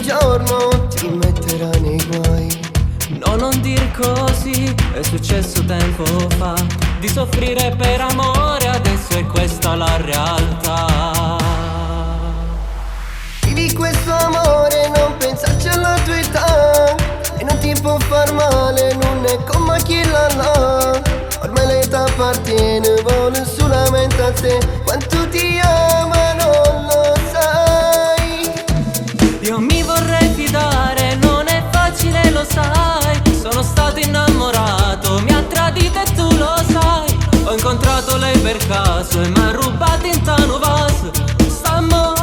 un giorno ti metterà nei guai. No, non dir così, è successo tempo fa. Di soffrire per amore, adesso è questa la realtà. Vivi questo amore, non pensarci alla tua età. E non ti può far male, non è come chi l'ha. Ormai l'età appartiene, vuole solamente a te. Quanto ti ama non lo sai. Io mi vorrei fidare, non è facile, lo sai. Sono stato innamorato, mi ha tradito e tu lo sai. Ho incontrato lei per caso e m'ha rubato in tanu vas. St'amore.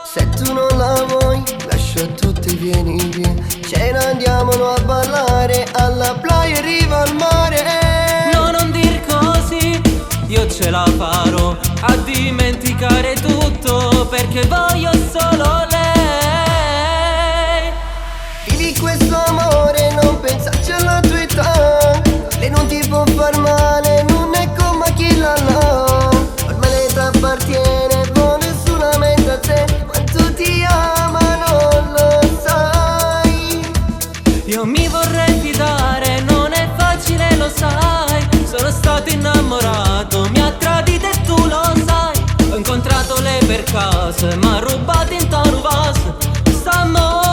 Se tu non la vuoi, lascia tutto e vieni via. Ce ne andiamo a ballare alla playa e riva al mare. No, non dir così, io ce la farò a dimenticare tutto, perché voglio solo lei. Vivi questo amore, non pensarci alla tua età. Lei non ti può far male, non è come chi l'ha. Ormai l'età appartiene, vuole solamente a te. Quanto ti ama non lo sai. Io mi vorrei fidare, non è facile, lo sai. Sono stato innamorato, mi ha tradito e tu lo sai. Ho incontrato lei per caso e m'ha rubato in tanu vas. St'amore.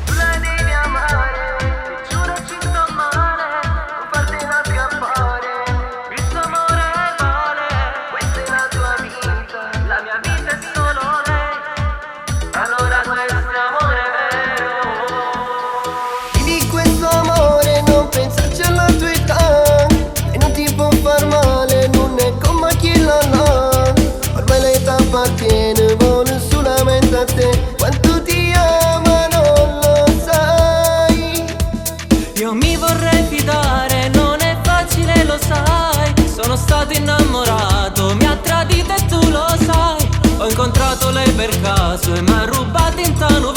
Tu la devi amare, ti giuro ci sto male. Non fartela scappare, il tuo amore vale. Questa è la tua vita, la mia vita è solo lei. Allora questo è amore vero. Vivi questo amore, non pensarci alla tua età. E non ti può far male, non è come chi l'ha. Ormai l'età appartiene, vuole solamente a te. Quanto ti ama non lo sai. Io mi vorrei fidare, non è facile, lo sai. Sono stato innamorato, mi ha tradito e tu lo sai. Ho incontrato lei per caso e m'ha rubato in tanu